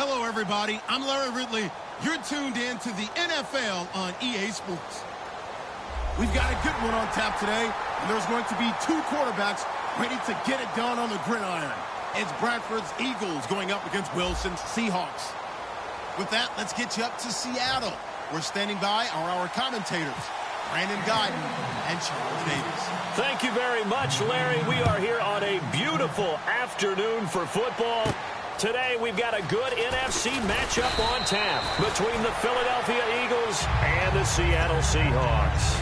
Hello, everybody. I'm Larry Ridley. You're tuned in to the NFL on EA Sports. We've got a good one on tap today, and there's going to be two quarterbacks ready to get it done on the gridiron. It's Bradford's Eagles going up against Wilson's Seahawks. With that, let's get you up to Seattle. We're standing by our commentators, Brandon Guyton and Charles Davis. Thank you very much, Larry. We are here on a beautiful afternoon for football. Today, we've got a good NFC matchup on tap between the Philadelphia Eagles and the Seattle Seahawks.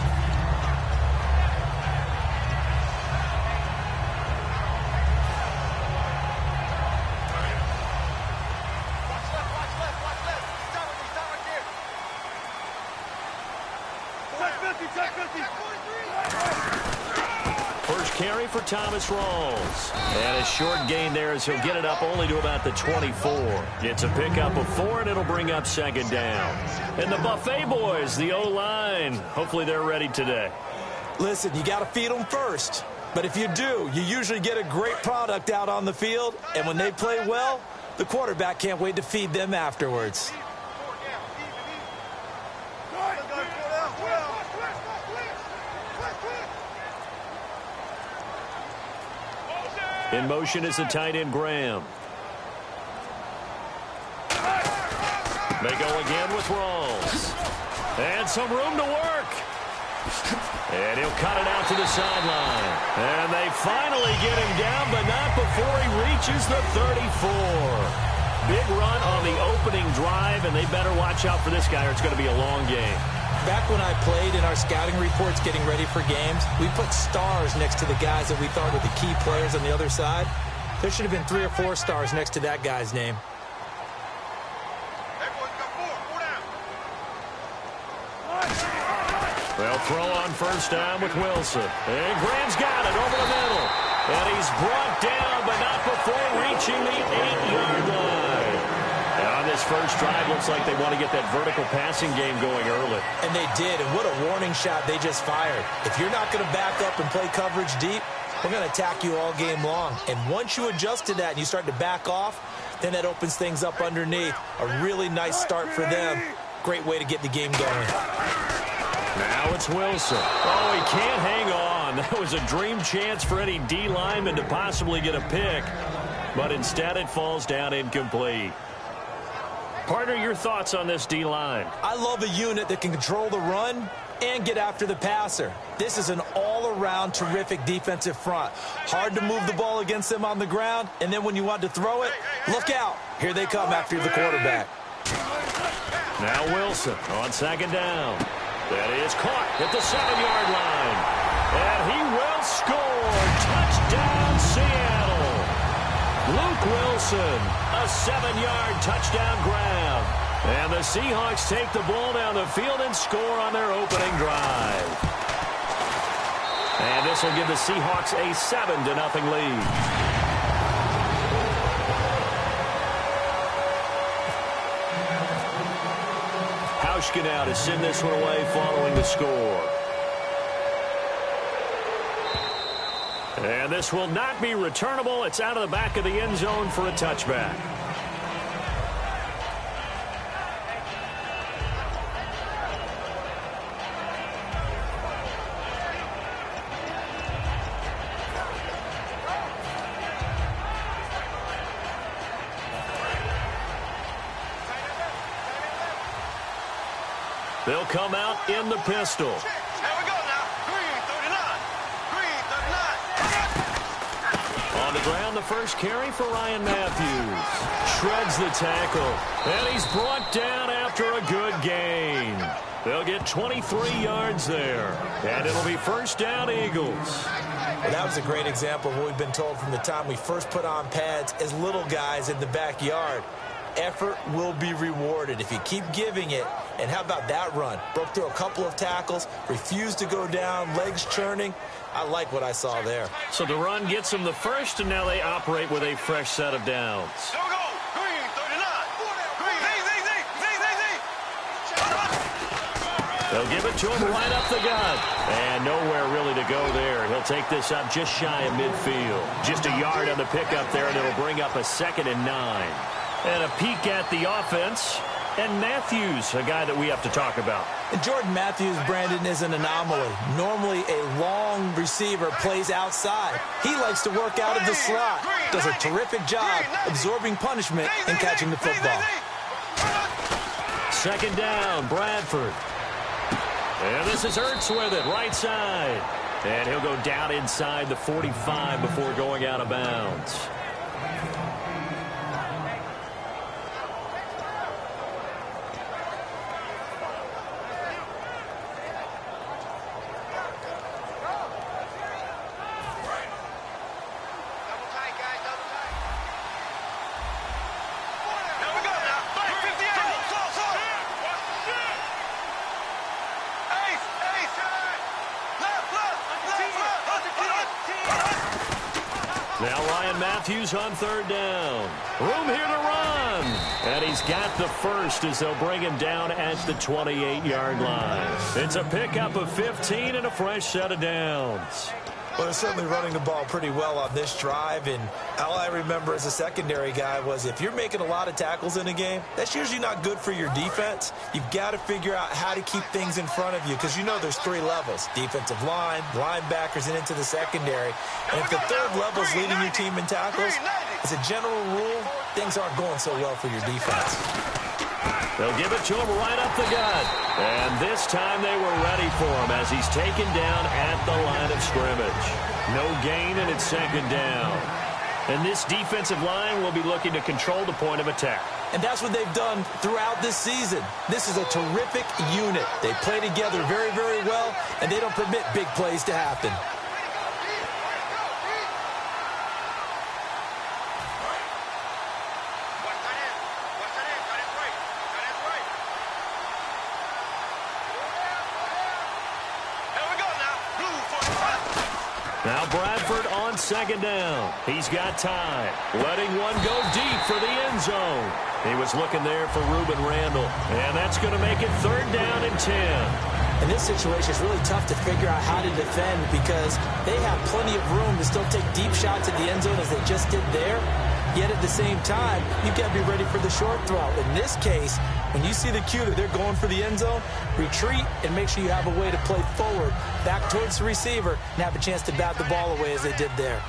First carry for Thomas Rawls. And a short gain there as he'll get it up only to about the 24. It's a pickup of 4, and it'll bring up second down. And the Buffet boys, the O-line, hopefully they're ready today. Listen, you got to feed them first. But if you do, you usually get a great product out on the field. And when they play well, the quarterback can't wait to feed them afterwards. In motion is the tight end, Graham. They go again with Rawls. And some room to work. And he'll cut it out to the sideline. And they finally get him down, but not before he reaches the 34. Big run on the opening drive, and they better watch out for this guy or it's going to be a long game. Back when I played in our scouting reports getting ready for games, we put stars next to the guys that we thought were the key players on the other side. There should have been 3 or 4 stars next to that guy's name. They'll throw on first down with Wilson. And Graham's got it over the middle. And he's brought down, but not before reaching the 8-yard line. And on this first drive, looks like they want to get that vertical passing game going early. And they did, and what a warning shot they just fired. If you're not going to back up and play coverage deep, we're going to attack you all game long. And once you adjust to that and you start to back off, then that opens things up underneath. A really nice start for them. Great way to get the game going. Now it's Wilson. Oh, he can't hang on. That was a dream chance for any D lineman to possibly get a pick. But instead it falls down incomplete. Partner, your thoughts on this D-line? I love a unit that can control the run and get after the passer. This is an all-around terrific defensive front. Hard to move the ball against them on the ground, and then when you want to throw it, look out. Here they come after the quarterback. Now Wilson on second down. That is caught at the 7-yard line. And he will score. Touchdown, Seattle. Luke Wilson, a 7-yard touchdown grab. And the Seahawks take the ball down the field and score on their opening drive. And this will give the Seahawks a 7-0 lead. Hauschka now to send this one away following the score. And this will not be returnable. It's out of the back of the end zone for a touchback. They'll come out in the pistol. On the ground, the first carry for Ryan Matthews. Shreds the tackle. And he's brought down after a good gain. They'll get 23 yards there. And it'll be first down, Eagles. Well, that was a great example of what we've been told from the time we first put on pads as little guys in the backyard. Effort will be rewarded if you keep giving it. And how about that run? Broke through a couple of tackles, refused to go down, legs churning. I like what I saw there. So the run gets them the first, and now they operate with a fresh set of downs. They'll give it to him right up the gut. And nowhere really to go there. He'll take this up just shy of midfield. Just a yard on the pickup there, and it'll bring up a 2nd and 9. And a peek at the offense. And Matthews, a guy that we have to talk about. And Jordan Matthews, Brandon, is an anomaly. Normally, a long receiver plays outside. He likes to work out of the slot. Does a terrific job absorbing punishment and catching the football. Second down, Bradford. And this is Ertz with it, right side. And he'll go down inside the 45 before going out of bounds. Now Ryan Matthews on third down. Room here to run. And he's got the first as they'll bring him down at the 28-yard line. It's a pickup of 15 and a fresh set of downs. Well, they're certainly running the ball pretty well on this drive, and all I remember as a secondary guy was if you're making a lot of tackles in a game, that's usually not good for your defense. You've got to figure out how to keep things in front of you because you know there's three levels, defensive line, linebackers, and into the secondary. And if the third level is leading your team in tackles, as a general rule, things aren't going so well for your defense. They'll give it to him right up the gut. And this time they were ready for him as he's taken down at the line of scrimmage. No gain, and it's second down. And this defensive line will be looking to control the point of attack. And that's what they've done throughout this season. This is a terrific unit. They play together very, very well, and they don't permit big plays to happen. Now Bradford on second down. He's got time. Letting one go deep for the end zone. He was looking there for Ruben Randall. And that's going to make it third down and 10. In this situation, it's really tough to figure out how to defend because they have plenty of room to still take deep shots at the end zone as they just did there. Yet at the same time, you've got to be ready for the short throw. In this case, when you see the cue that they're going for the end zone, retreat and make sure you have a way to play forward, back towards the receiver, and have a chance to bat the ball away as they did there.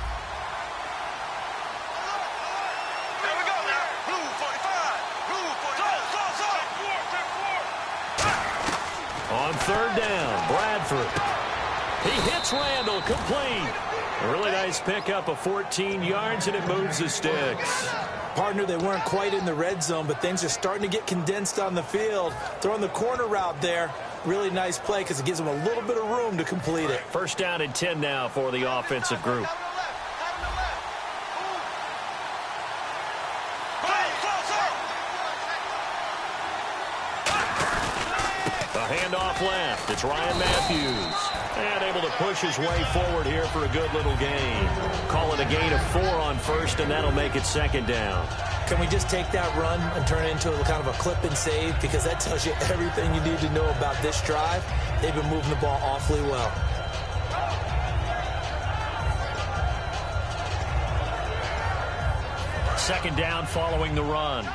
On third down, Bradford. He hits Randall, complete. A really nice pickup of 14 yards, and it moves the sticks. Partner, they weren't quite in the red zone, but things are starting to get condensed on the field. Throwing the corner route there, really nice play because it gives them a little bit of room to complete it. First down and 10 now for the offensive group. The handoff left. It's Ryan Matthews. And able to push his way forward here for a good little gain. Call it a gain of 4 on first, and that'll make it second down. Can we just take that run and turn it into a kind of a clip and save? Because that tells you everything you need to know about this drive. They've been moving the ball awfully well. Second down following the run.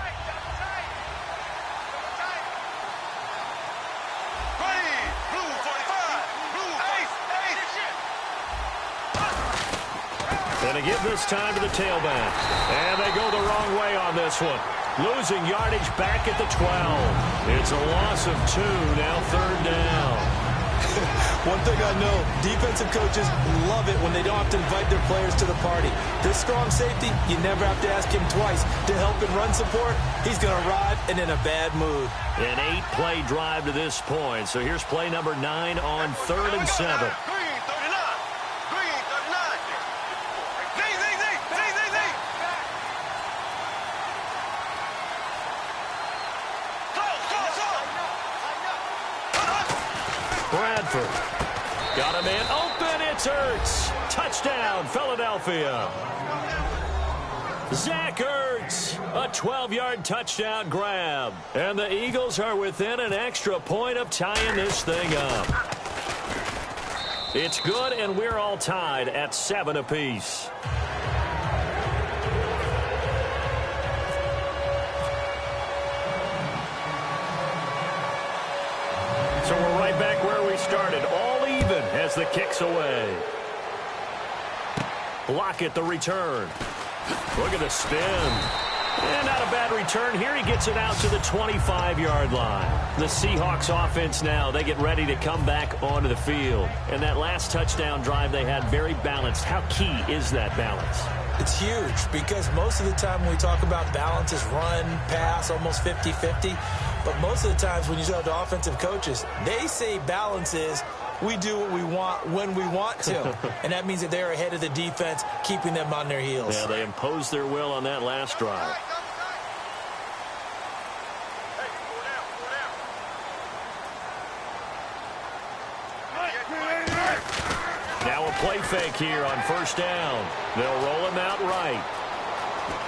And they give this time to the tailback. And they go the wrong way on this one. Losing yardage back at the 12. It's a loss of 2, now third down. One thing I know, defensive coaches love it when they don't have to invite their players to the party. This strong safety, you never have to ask him twice to help in run support. He's going to arrive and in a bad mood. An 8-play drive to this point. So here's play number 9 on 3rd and 7. Bradford got a man open. It's Ertz. Touchdown, Philadelphia. Zach Ertz, a 12-yard touchdown grab. And the Eagles are within an extra point of tying this thing up. It's good, and we're all tied at 7 apiece. So we're right back where we started. All even as the kick's away. Block it, the return. Look at the spin. And not a bad return here. He gets it out to the 25-yard line. The Seahawks offense now, they get ready to come back onto the field. And that last touchdown drive they had, very balanced. How key is that balance? It's huge because most of the time when we talk about balance is run, pass, almost 50-50. But most of the times when you talk to offensive coaches, they say balance is we do what we want when we want to. And that means that they're ahead of the defense, keeping them on their heels. Yeah, they imposed their will on that last drive. Now a play fake here on first down. They'll roll him out right.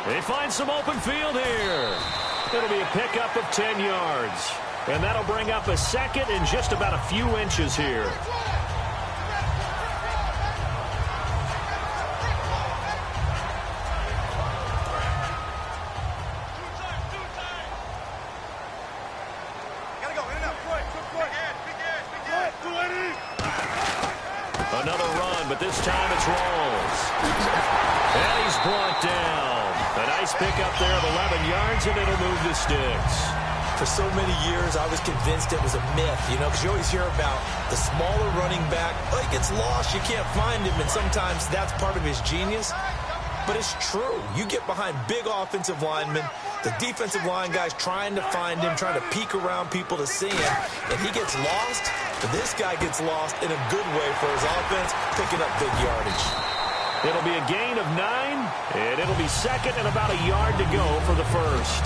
They find some open field here. It'll be a pickup of 10 yards. And that'll bring up a second and just about a few inches here. Another run, but this time it's Rawls. And he's brought down. A nice pickup there of 11 yards, and it'll move the sticks. For so many years, I was convinced it was a myth, because you always hear about the smaller running back. Oh, he gets lost, you can't find him, and sometimes that's part of his genius. But it's true. You get behind big offensive linemen, the defensive line guys trying to find him, trying to peek around people to see him, and he gets lost. But this guy gets lost in a good way for his offense, picking up big yardage. It'll be a gain of 9, and it'll be second and about a yard to go for the first.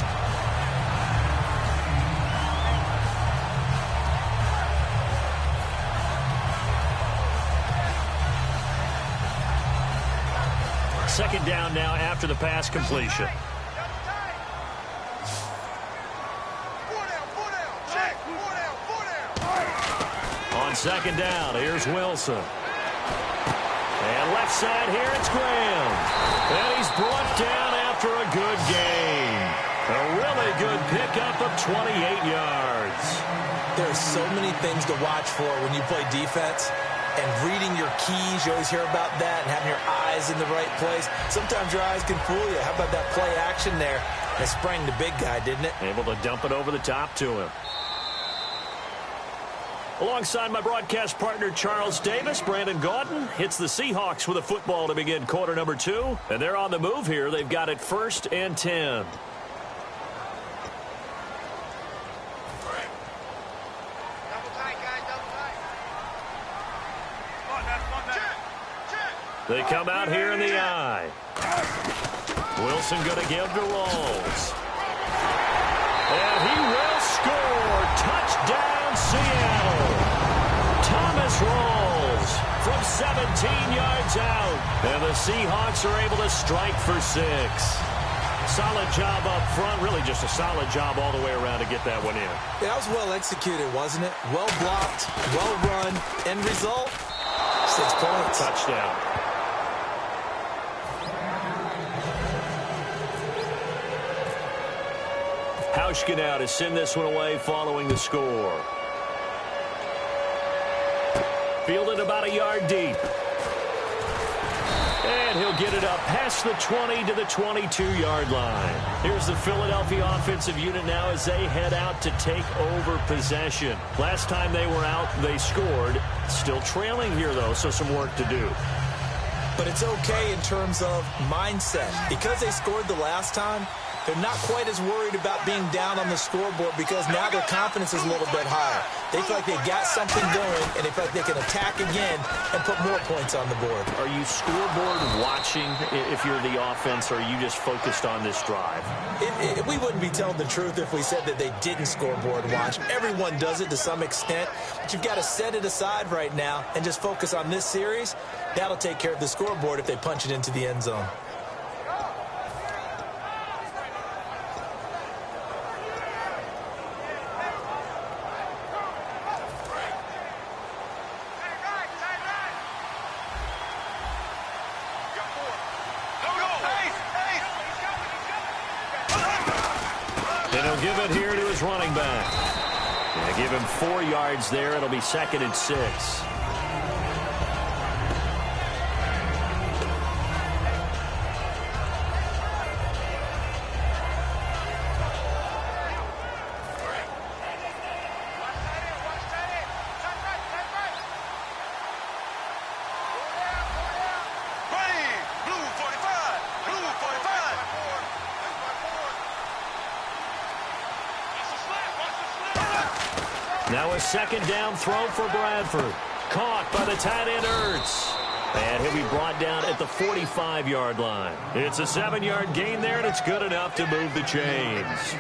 Second down now after the pass completion. On second down, here's Wilson. And left side here, it's Graham. And he's brought down after a good gain. A really good pickup of 28 yards. There are so many things to watch for when you play defense. And reading your keys, you always hear about that, and having your eyes in the right place. Sometimes your eyes can fool you. How about that play action there? It sprang the big guy, didn't it? Able to dump it over the top to him. Alongside my broadcast partner, Charles Davis, Brandon Gaudin hits the Seahawks with a football to begin quarter number 2. And they're on the move here. They've got it 1st and 10. They come out here in the eye. Wilson going to give to Rawls. And he will score. Touchdown, Seattle. Thomas Rawls from 17 yards out. And the Seahawks are able to strike for 6. Solid job up front. Really just a solid job all the way around to get that one in. That was well executed, wasn't it? Well blocked, well run. End result, 6 points. Touchdown. Hauschka now to send this one away following the score. Fielded about a yard deep. And he'll get it up past the 20 to the 22-yard line. Here's the Philadelphia offensive unit now as they head out to take over possession. Last time they were out, they scored. Still trailing here, though, so some work to do. But it's okay in terms of mindset. Because they scored the last time, they're not quite as worried about being down on the scoreboard because now their confidence is a little bit higher. They feel like they've got something going, and they feel like they can attack again and put more points on the board. Are you scoreboard watching if you're the offense, or are you just focused on this drive? We wouldn't be telling the truth if we said that they didn't scoreboard watch. Everyone does it to some extent, but you've got to set it aside right now and just focus on this series. That'll take care of the scoreboard if they punch it into the end zone. And he'll give it here to his running back. And They give him 4 yards there. It'll be 2nd and 6. Now a 2nd down throw for Bradford. Caught by the tight end Ertz. And he'll be brought down at the 45-yard line. It's a 7-yard gain there, and it's good enough to move the chains.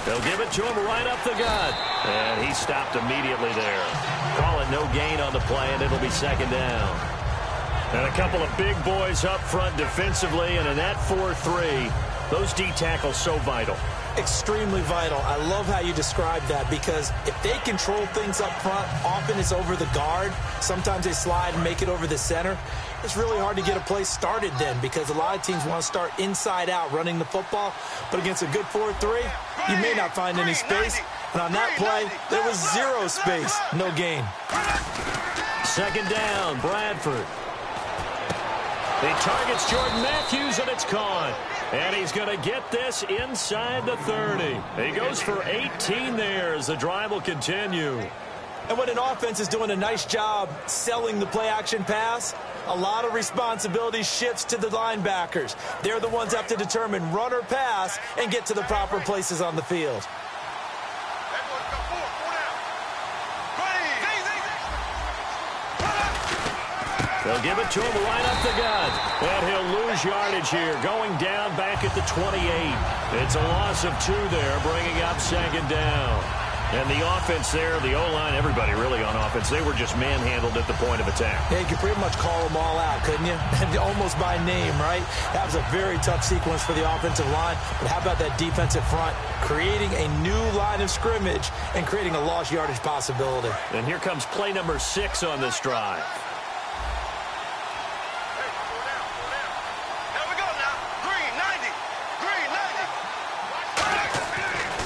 They'll give it to him right up the gut. And he stopped immediately there. Call it no gain on the play, and it'll be 2nd down. And a couple of big boys up front defensively, and in that 4-3, those D tackles so vital. Extremely vital. I love how you describe that, because if they control things up front, often it's over the guard. Sometimes they slide and make it over the center. It's really hard to get a play started then, because a lot of teams want to start inside out running the football. But against a good 4-3, you may not find any space. And on that play, there was 0 space. No gain. 2nd down, Bradford. He targets Jordan Matthews, and it's caught. And he's going to get this inside the 30. He goes for 18 there as the drive will continue. And when an offense is doing a nice job selling the play-action pass, a lot of responsibility shifts to the linebackers. They're the ones that have to determine run or pass and get to the proper places on the field. They'll give it to him right up the gut. And he'll lose yardage here, going down back at the 28. It's a loss of 2 there, bringing up 2nd down. And the offense there, the O-line, everybody really on offense, they were just manhandled at the point of attack. Yeah, you could pretty much call them all out, couldn't you? And almost by name, right? That was a very tough sequence for the offensive line. But how about that defensive front creating a new line of scrimmage and creating a lost yardage possibility? And here comes play number 6 on this drive.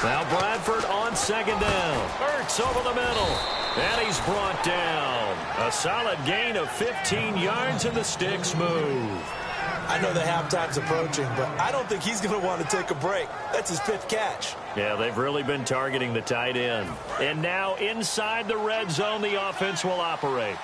Now Bradford on 2nd down. Ertz over the middle. And he's brought down. A solid gain of 15 yards, and the sticks move. I know the halftime's approaching, but I don't think he's going to want to take a break. That's his 5th catch. Yeah, they've really been targeting the tight end. And now inside the red zone, the offense will operate.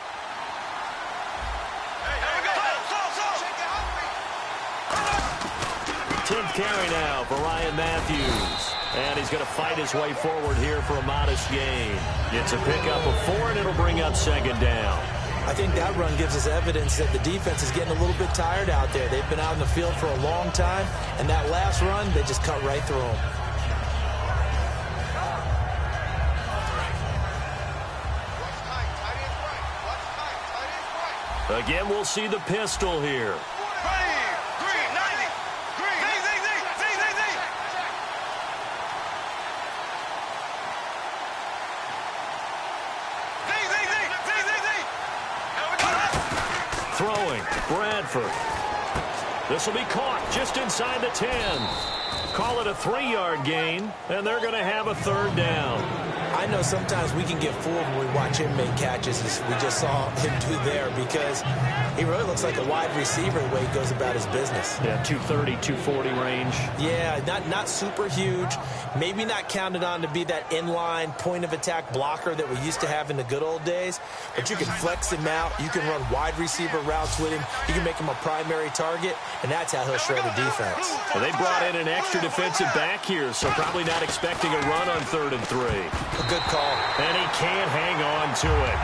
10th carry now for Ryan Matthews. And he's going to fight his way forward here for a modest gain. It's a pickup of 4, and it'll bring up 2nd down. I think that run gives us evidence that the defense is getting a little bit tired out there. They've been out in the field for a long time, and that last run, they just cut right through them. Again, we'll see the pistol here. Throwing, Bradford. This will be caught just inside the 10. Call it a 3-yard gain, and they're going to have a 3rd down. I know sometimes we can get fooled when we watch him make catches, as we just saw him do there, because he really looks like a wide receiver the way he goes about his business. Yeah, 230, 240 range. Yeah, not super huge. Maybe not counted on to be that inline point-of-attack blocker that we used to have in the good old days, but you can flex him out. You can run wide receiver routes with him. You can make him a primary target, and that's how he'll shred the defense. Well, they brought in an extra defensive back here, so probably not expecting a run on 3rd and 3. A good call. And he can't hang on to it.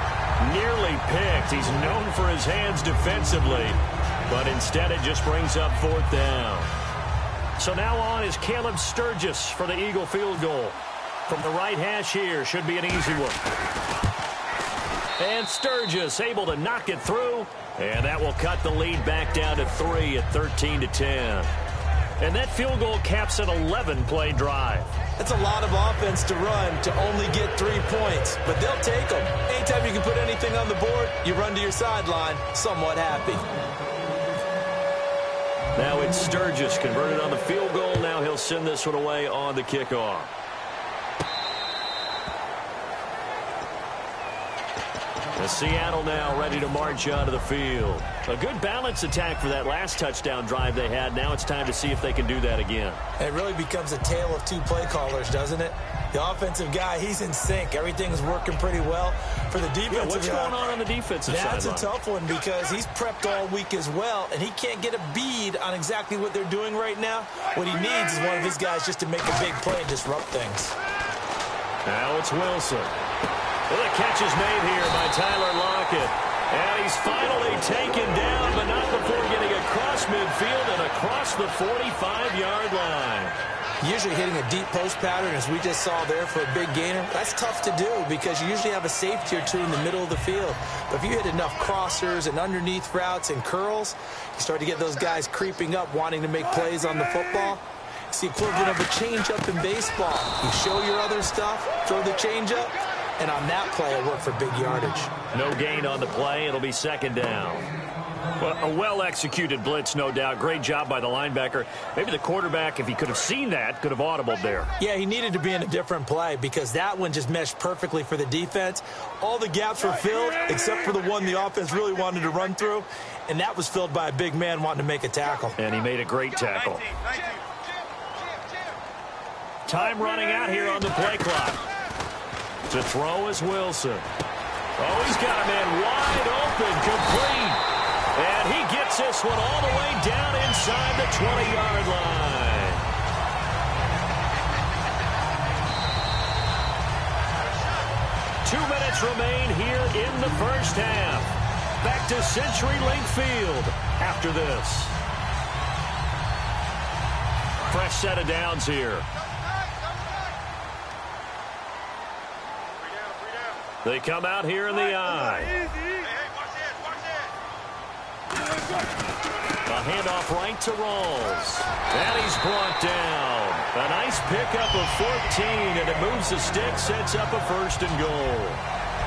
Nearly picked. He's known for his hands defensively, but instead it just brings up 4th down. So now on is Caleb Sturgis for the Eagle field goal. From the right hash here, should be an easy one. And Sturgis able to knock it through, And that will cut the lead back down to 3 at 13-10. And that field goal caps an 11-play drive. That's a lot of offense to run to only get 3 points, but they'll take them. Anytime you can put anything on the board, you run to your sideline somewhat happy. Now it's Sturgis converted on the field goal. Now he'll send this one away on the kickoff. And Seattle now ready to march onto the field. A good balance attack for that last touchdown drive they had. Now it's time to see if they can do that again. It really becomes a tale of 2 play callers, doesn't it? The offensive guy, he's in sync. Everything's working pretty well. For the defensive what's going on the defensive side? That's a tough one because he's prepped all week as well, and he can't get a bead on exactly what they're doing right now. What he needs is one of his guys just to make a big play and disrupt things. Now it's Wilson. Well, the catch is made here by Tyler Lockett. And he's finally taken down, but not before getting across midfield and across the 45-yard line. Usually hitting a deep post pattern, as we just saw there for a big gainer, that's tough to do because you usually have a safety or two in the middle of the field. But if you hit enough crossers and underneath routes and curls, you start to get those guys creeping up, wanting to make plays on the football. It's the equivalent of a changeup in baseball. You show your other stuff, throw the changeup, and on that play, it worked for big yardage. No gain on the play. It'll be second down. Well, a well-executed blitz, no doubt. Great job by the linebacker. Maybe the quarterback, if he could have seen that, could have audibled there. Yeah, he needed to be in a different play because that one just meshed perfectly for the defense. All the gaps were filled except for the one the offense really wanted to run through, and that was filled by a big man wanting to make a tackle. And he made a great tackle. Time running out here on the play clock. To throw is Wilson. Oh, he's got a man wide open, complete. And he gets this one all the way down inside the 20-yard line. Two minutes remain here in the first half. Back to CenturyLink Field after this. Fresh set of downs here. They come out here in the eye. A handoff right to Rawls. And he's brought down. A nice pickup of 14, and it moves the stick, sets up a 1st and goal.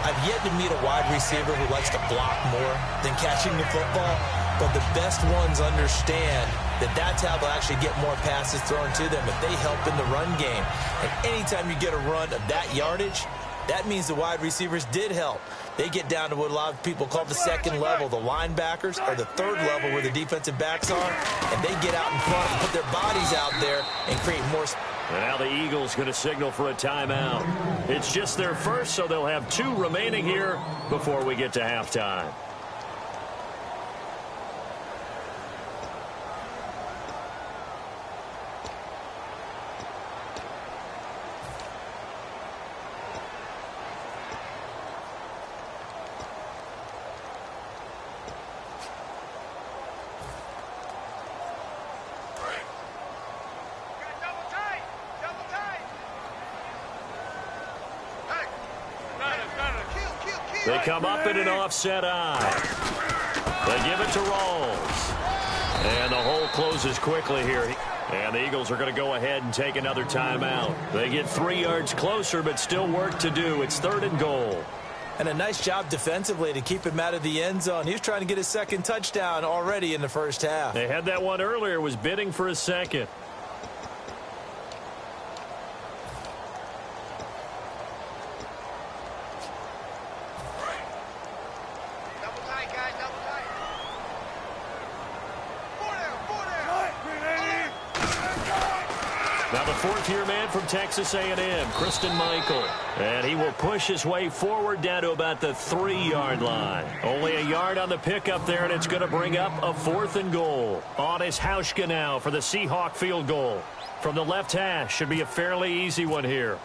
I've yet to meet a wide receiver who likes to block more than catching the football, but the best ones understand that that's how they'll actually get more passes thrown to them if they help in the run game. And anytime you get a run of that yardage, that means the wide receivers did help. They get down to what a lot of people call the 2nd level, the linebackers, or the 3rd level where the defensive backs are, and they get out in front and put their bodies out there and create more. And now the Eagles going to signal for a timeout. It's just their first, so they'll have 2 remaining here before we get to halftime. They come up in an offset eye. They give it to Rawls. And the hole closes quickly here. And the Eagles are going to go ahead and take another timeout. They get 3 yards closer, but still work to do. It's 3rd and goal. And a nice job defensively to keep him out of the end zone. He was trying to get his 2nd touchdown already in the first half. They had that one earlier, was bidding for a 2nd. Now the 4th-year man from Texas A&M, Christine Michael. And he will push his way forward down to about the 3-yard line. Only a yard on the pickup there, and it's going to bring up a 4th and goal. On is Hauschka now for the Seahawk field goal. From the left hash, should be a fairly easy one here.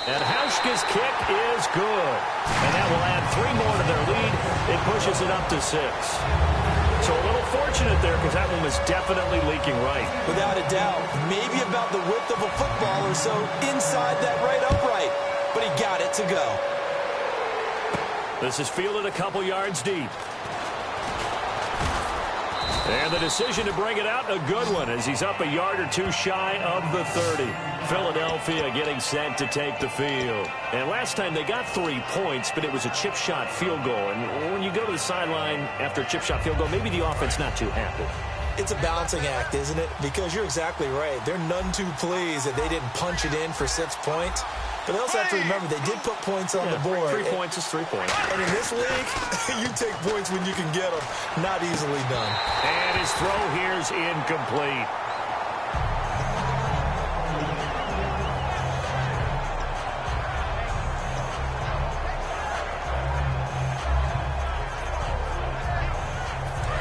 And Hauschka's kick is good. And that will add 3 more to their lead. It pushes it up to 6. So a little fortunate there because that one was definitely leaking right. Without a doubt. Maybe about the width of a football or so inside that right upright. But he got it to go. This is fielded a couple yards deep. And the decision to bring it out, a good one, as he's up a yard or two shy of the 30. Philadelphia getting set to take the field. And last time they got 3 points, but it was a chip shot field goal. And when you go to the sideline after a chip shot field goal, maybe the offense not too happy. It's a balancing act, isn't it? Because you're exactly right. They're none too pleased that they didn't punch it in for 6 points. But they also have to remember they did put points on the board. 3 points is 3 points. And in this league, you take points when you can get them. Not easily done. And his throw here's incomplete.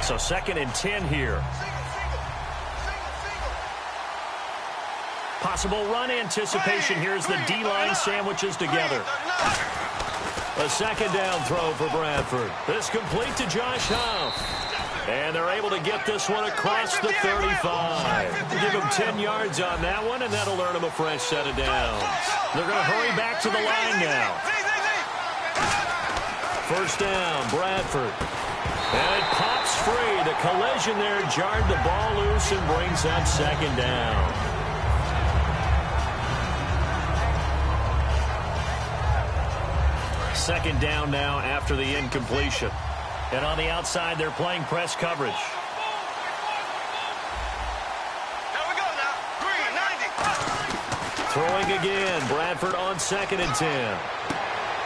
So 2nd and 10 here. Possible run anticipation. Here's the D-line sandwiches together. A 2nd down throw for Bradford. This complete to Josh Huff. And they're able to get this one across the 35. Give him 10 yards on that one, and that'll earn him a fresh set of downs. They're going to hurry back to the line now. 1st down, Bradford. And it pops free. The collision there jarred the ball loose and brings up 2nd down. Second down now after the incompletion. And on the outside, they're playing press coverage. There we go now. Green, 90. Throwing again. Bradford on 2nd and 10.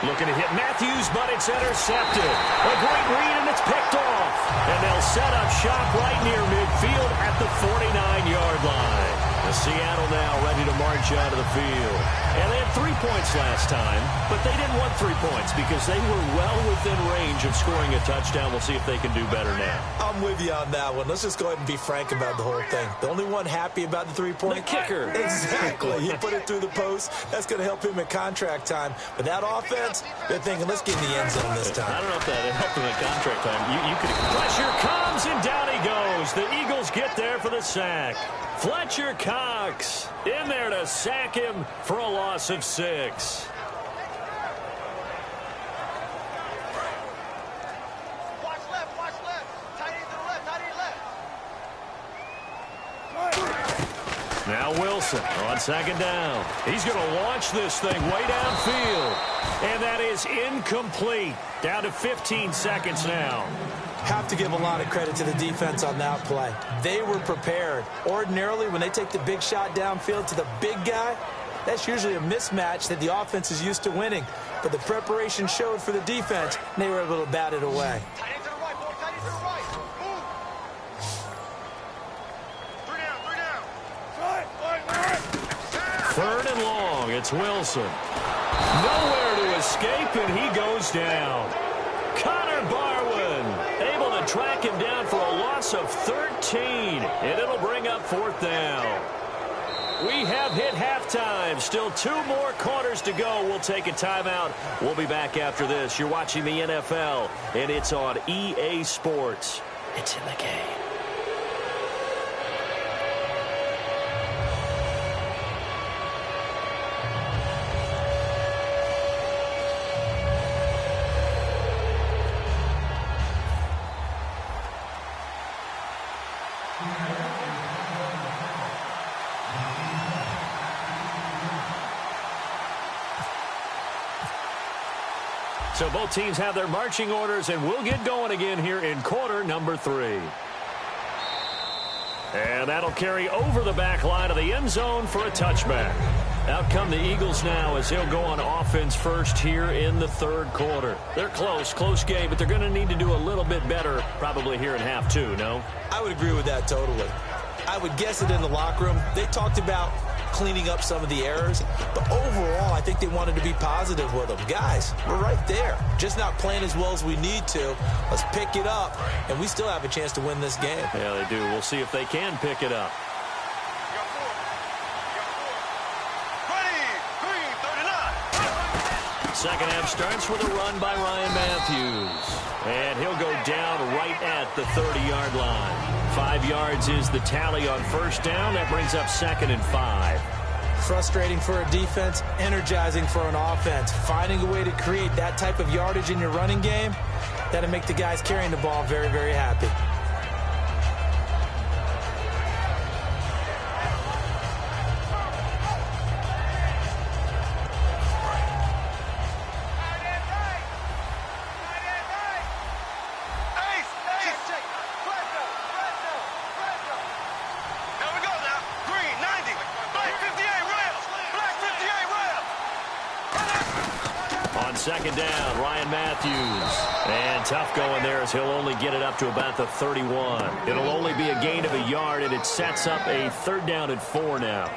Looking to hit Matthews, but it's intercepted. A great read, and it's picked off. And they'll set up shop right near midfield at the 49-yard line. The Seattle now ready to march out of the field. And they had 3 points last time, but they didn't want 3 points because they were well within range of scoring a touchdown. We'll see if they can do better now. I'm with you on that one. Let's just go ahead and be frank about the whole thing. The only one happy about the 3-point The kicker. Exactly. He put it through the post. That's going to help him at contract time. But that offense, they're thinking, let's get in the end zone this time. I don't know if that helped him at contract time. You could. Pressure comes, and down he goes. The Eagles get there for the sack. Fletcher Cox in there to sack him for a loss of 6. Watch left. Tight end to the left, tight end left. Now Wilson on 2nd down. He's going to launch this thing way downfield. And that is incomplete. Down to 15 seconds now. Have to give a lot of credit to the defense on that play. They were prepared. Ordinarily, when they take the big shot downfield to the big guy, that's usually a mismatch that the offense is used to winning. But the preparation showed for the defense, and they were able to bat it away. Tight end to the right, boy. Tight end to the right. Move. 3 down. 3rd and long. It's Wilson. Nowhere to escape, and he goes down. Connor Barwin able to track him down for a loss of 13, and it'll bring up 4th down. We have hit halftime. Still 2 more quarters to go. We'll take a timeout. We'll be back after this. You're watching the NFL, and it's on EA Sports. It's in the game. So both teams have their marching orders, and we'll get going again here in quarter number 3. And that'll carry over the back line of the end zone for a touchback. Out come the Eagles now as they'll go on offense first here in the 3rd quarter. They're close game, but they're going to need to do a little bit better probably here in half 2, no? I would agree with that totally. I would guess it in the locker room. They talked about cleaning up some of the errors, but overall, I think they wanted to be positive with them. Guys, we're right there. Just not playing as well as we need to. Let's pick it up, and we still have a chance to win this game. Yeah, they do. We'll see if they can pick it up. Second half starts with a run by Ryan Matthews. And he'll go down right at the 30-yard line. 5 yards is the tally on 1st down. That brings up 2nd and 5. Frustrating for a defense, energizing for an offense. Finding a way to create that type of yardage in your running game, that'll make the guys carrying the ball very, very happy. Second down, Ryan Matthews. And tough going there as he'll only get it up to about the 31. It'll only be a gain of a yard, and it sets up a 3rd down and 4 now.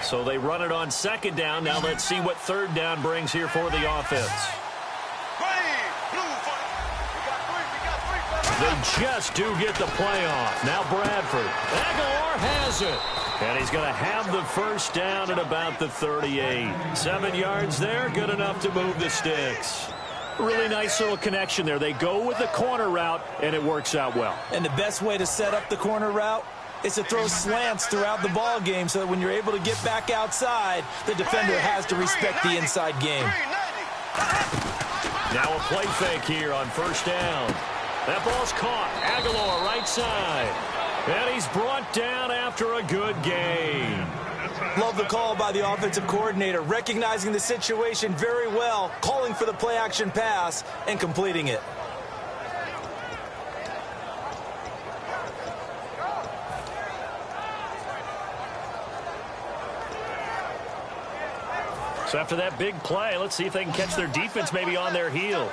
So they run it on 2nd down. Now let's see what 3rd down brings here for the offense. They just do get the play off. Now Bradford. Aguilar has it. And he's going to have the 1st down at about the 38. 7 yards there, good enough to move the sticks. Really nice little connection there. They go with the corner route, and it works out well. And the best way to set up the corner route is to throw slants throughout the ball game so that when you're able to get back outside, the defender has to respect the inside game. Now a play fake here on 1st down. That ball's caught. Aguilar right side. And he's brought down after a good gain. Love the call by the offensive coordinator, recognizing the situation very well, calling for the play-action pass, and completing it. So after that big play, let's see if they can catch their defense maybe on their heels.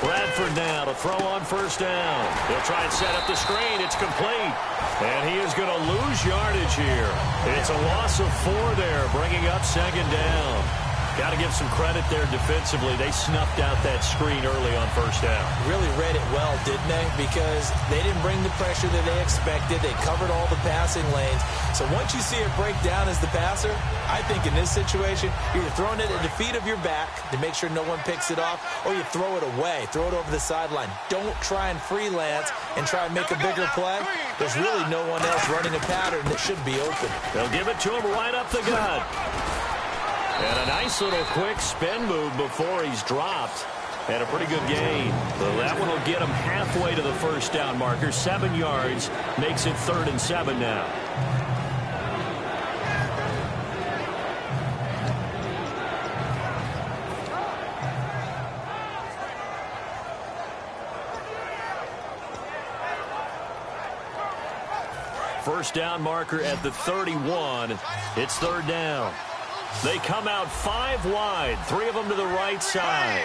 Bradford now to throw on 1st down. He'll try and set up the screen. It's complete. And he is going to lose yardage here. It's a loss of 4 there, bringing up 2nd down. Got to give some credit there defensively. They snuffed out that screen early on 1st down. Really read it well, didn't they? Because they didn't bring the pressure that they expected. They covered all the passing lanes. So once you see it break down as the passer, I think in this situation, you're throwing it at the feet of your back to make sure no one picks it off, or you throw it away, throw it over the sideline. Don't try and freelance and try and make a bigger play. There's really no one else running a pattern that should be open. They'll give it to him right up the gut. And a nice little quick spin move before he's dropped. And a pretty good gain. So that one will get him halfway to the 1st down marker. 7 yards makes it 3rd and 7 now. First down marker at the 31. It's 3rd down. They come out 5 wide, 3 of them to the right side.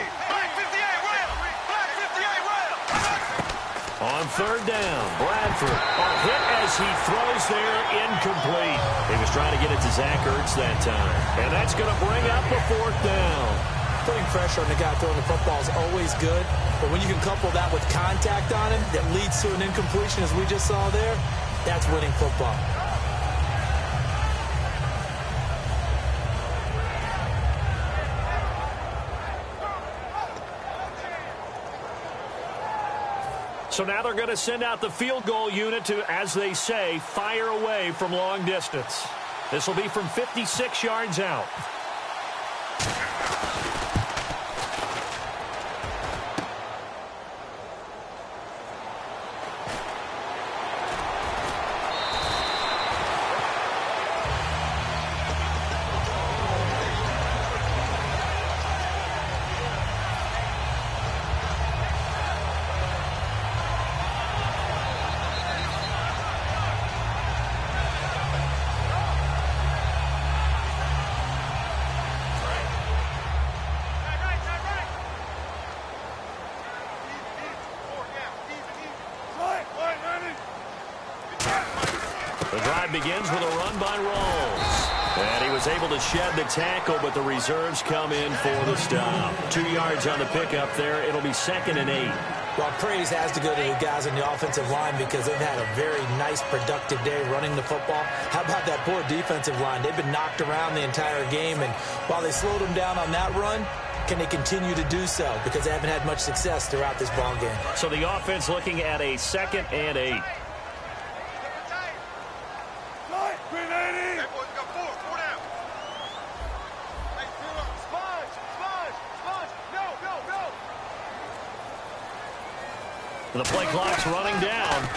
On 3rd down, Bradford. A hit as he throws there, incomplete. He was trying to get it to Zach Ertz that time. And that's going to bring up the 4th down. Putting pressure on the guy throwing the football is always good, but when you can couple that with contact on him that leads to an incompletion, as we just saw there, that's winning football. So now they're going to send out the field goal unit to, as they say, fire away from long distance. This will be from 56 yards out. The drive begins with a run by Rawls. And he was able to shed the tackle, but the reserves come in for the stop. 2 yards on the pickup there. It'll be 2nd and 8. Well, praise has to go to the guys on the offensive line because they've had a very nice, productive day running the football. How about that poor defensive line? They've been knocked around the entire game, and while they slowed them down on that run, can they continue to do so? Because they haven't had much success throughout this ball game. So the offense looking at a 2nd and 8. The play clock's running down.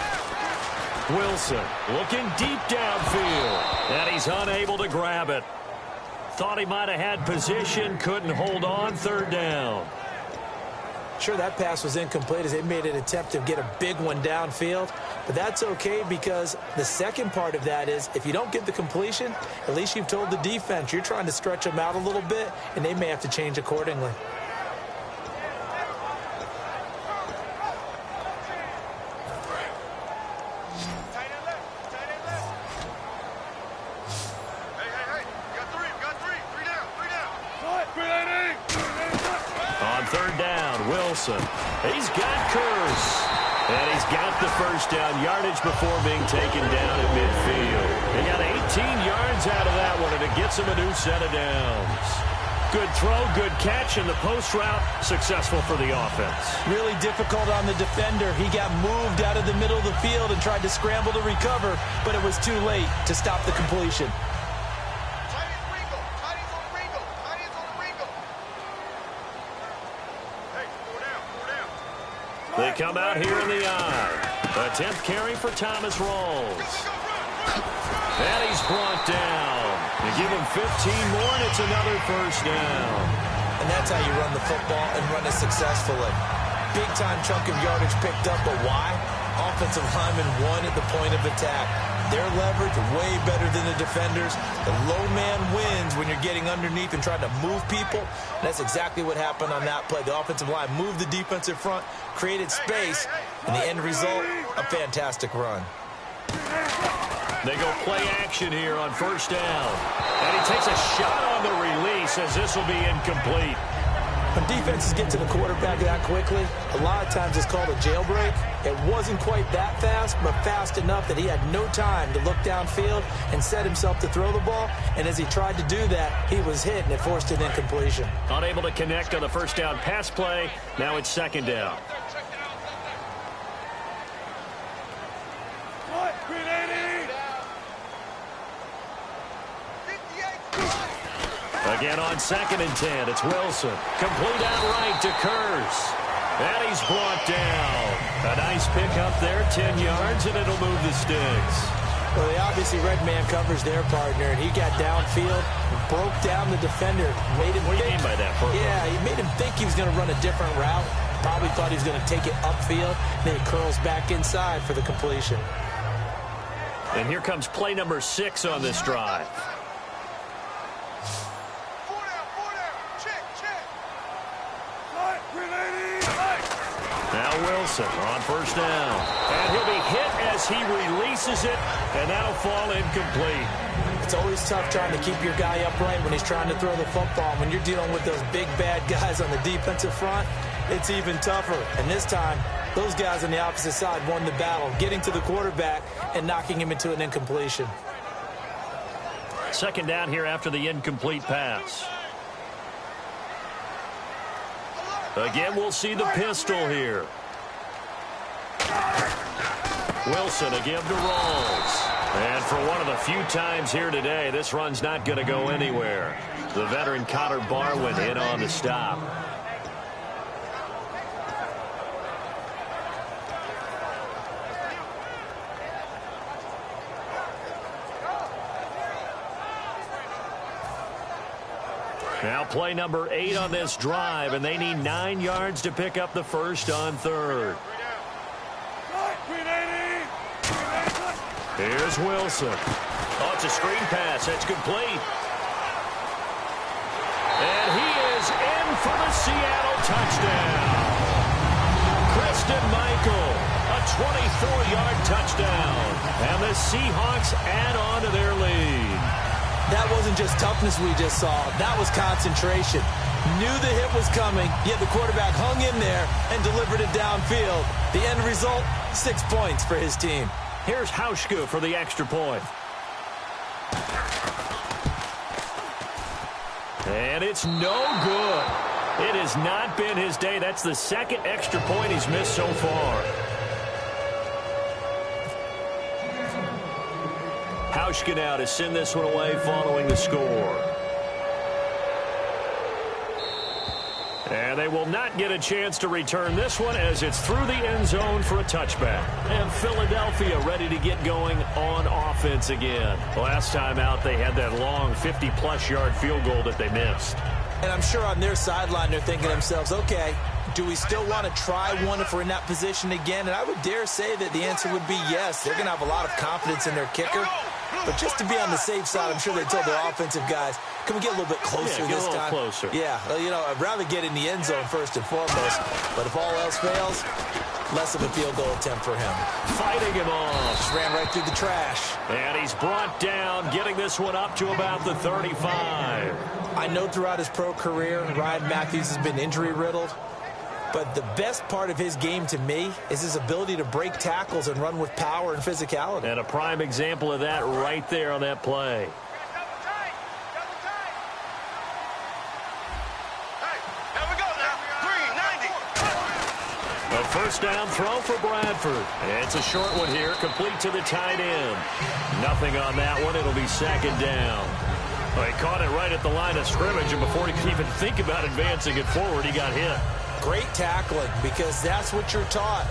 Wilson looking deep downfield, and he's unable to grab it. Thought he might have had position, couldn't hold on. 3rd down. Sure, that pass was incomplete as they made an attempt to get a big one downfield, but that's okay because the second part of that is if you don't get the completion, at least you've told the defense you're trying to stretch them out a little bit, and they may have to change accordingly. He's got Kearse, and he's got the first down yardage before being taken down at midfield. He got 18 yards out of that one, and it gets him a new set of downs. Good throw, good catch, and the post route successful for the offense. Really difficult on the defender. He got moved out of the middle of the field and tried to scramble to recover, but it was too late to stop the completion. They come out here in the eye. A 10th carry for Thomas Rawls. And he's brought down. They give him 15 more, and it's another first down. And that's how you run the football and run it successfully. Big-time chunk of yardage picked up, but why? Offensive linemen won at the point of attack. Their leverage way better than the defenders. The low man wins when you're getting underneath and trying to move people. And that's exactly what happened on that play. The offensive line moved the defensive front, created space, and the end result, a fantastic run. They go play action here on first down. And he takes a shot on the release as this will be incomplete. When defenses get to the quarterback that quickly, a lot of times it's called a jailbreak. It wasn't quite that fast, but fast enough that he had no time to look downfield and set himself to throw the ball. And as he tried to do that, he was hit, and it forced an incompletion. Unable to connect on the first down pass play. Now it's 2nd down. Again on 2nd and 10, it's Wilson. Complete outright to Kearse. And he's brought down. A nice pickup there, 10 yards, and it'll move the sticks. Well, they obviously read man coverage their partner, and he got downfield, broke down the defender, made him think. What do you mean by that, Purple? Yeah, he made him think he was going to run a different route. Probably thought he was going to take it upfield. Then he curls back inside for the completion. And here comes play number 6 on this drive. Now Wilson on first down. And he'll be hit as he releases it, and that'll fall incomplete. It's always tough trying to keep your guy upright when he's trying to throw the football. When you're dealing with those big, bad guys on the defensive front, it's even tougher. And this time, those guys on the opposite side won the battle, getting to the quarterback and knocking him into an incompletion. 2nd down here after the incomplete pass. Again, we'll see the pistol here. Wilson again to Rawls. And for one of the few times here today, this run's not going to go anywhere. The veteran Connor Barwin in on the stop. Now play number 8 on this drive, and they need 9 yards to pick up the first on 3rd. Here's Wilson. Oh, it's a screen pass. It's complete. And he is in for the Seattle touchdown. Christine Michael, a 24-yard touchdown. And the Seahawks add on to their lead. That wasn't just toughness we just saw. That was concentration. Knew the hit was coming, yet the quarterback hung in there and delivered it downfield. The end result, 6 points for his team. Here's Hauschka for the extra point. And it's no good. It has not been his day. That's the second extra point he's missed so far. Hauschka now to send this one away following the score. And they will not get a chance to return this one as it's through the end zone for a touchback. And Philadelphia ready to get going on offense again. Last time out, they had that long 50-plus yard field goal that they missed. And I'm sure on their sideline they're thinking to themselves, okay, do we still want to try one if we're in that position again? And I would dare say that the answer would be yes. They're going to have a lot of confidence in their kicker. But just to be on the safe side, I'm sure they told their offensive guys, can we get a little bit closer this time? Closer. Yeah, you know, I'd rather get in the end zone first and foremost. But if all else fails, less of a field goal attempt for him. Fighting him off. Just ran right through the trash. And he's brought down, getting this one up to about the 35. I know throughout his pro career, Ryan Matthews has been injury-riddled. But the best part of his game to me is his ability to break tackles and run with power and physicality. And a prime example of that right there on that play. A first down throw for Bradford. It's a short one here, complete to the tight end. Nothing on that one. It'll be second down. Well, he caught it right at the line of scrimmage, and before he could even think about advancing it forward, he got hit. Great tackling, because that's what you're taught.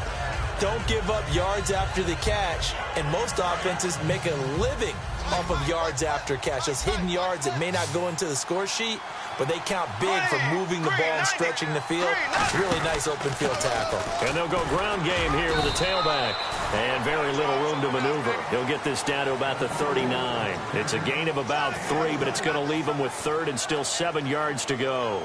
Don't give up yards after the catch, and most offenses make a living off of yards after catch. Those hidden yards that may not go into the score sheet, but they count big for moving the ball and stretching the field. Really nice open field tackle. And they'll go ground game here with a tailback. And very little room to maneuver. He'll get this down to about the 39. It's a gain of about 3, but it's going to leave him with third and still 7 yards to go.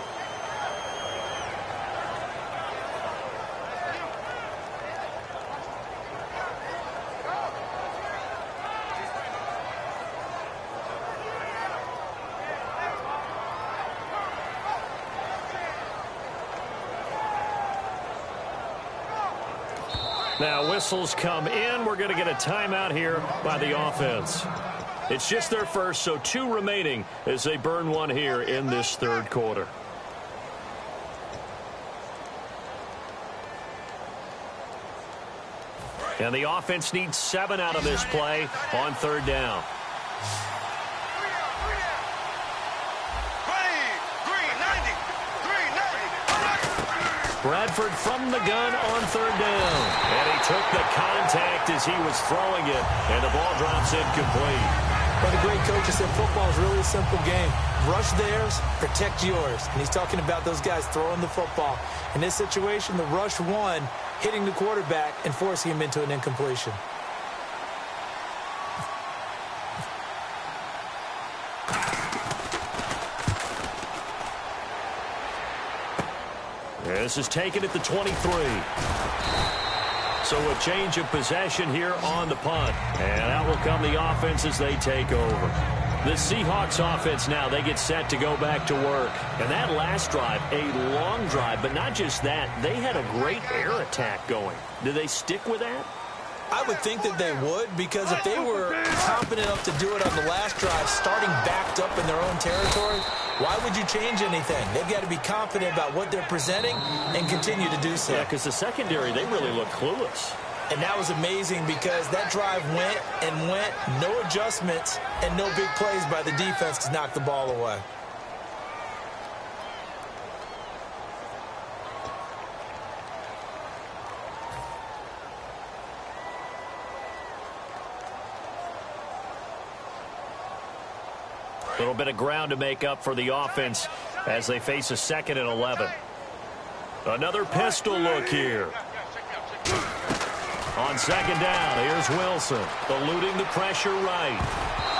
Now whistles come in. We're going to get a timeout here by the offense. It's just their first, so 2 remaining as they burn one here in this third quarter. And the offense needs 7 out of this play on third down. Bradford from the gun on third down. And he took the contact as he was throwing it, and the ball drops incomplete. But the great coach has said football is really a simple game. Rush theirs, protect yours. And he's talking about those guys throwing the football. In this situation, the rush won, hitting the quarterback and forcing him into an incompletion. This is taken at the 23. So a change of possession here on the punt. And out will come the offense as they take over. The Seahawks offense now, they get set to go back to work. And that last drive, a long drive, but not just that, they had a great air attack going. Do they stick with that? I would think that they would, because if they were confident enough to do it on the last drive, starting backed up in their own territory, why would you change anything? They've got to be confident about what they're presenting and continue to do so. Yeah, because the secondary, they really look clueless. And that was amazing, because that drive went and went, no adjustments, and no big plays by the defense to knock the ball away. A little bit of ground to make up for the offense as they face a 2nd and 11. Another pistol look here. On 2nd down, here's Wilson, eluding the pressure right.